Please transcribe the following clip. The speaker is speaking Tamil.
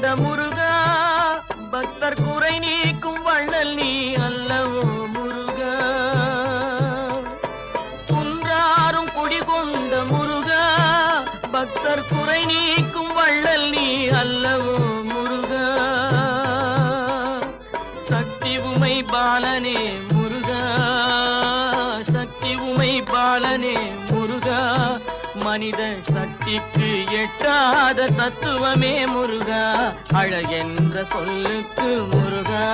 குடிகொண்ட முருகா பக்தர் குறை நீக்கும் வள்ளல் நீ அல்லவோ முருகா குன்றாரும் குடிகொண்ட முருகா பக்தர் குறை நீக்கும் வள்ளல் நீ அல்லவோ முருகா சக்தி உமை பாலனே முருகா சக்தி உமை பாலனே முருகா மனித சக்திக்கு எட்டாத தத்துவமே முருகா அழகென்ற சொல்லுக்கு முருகா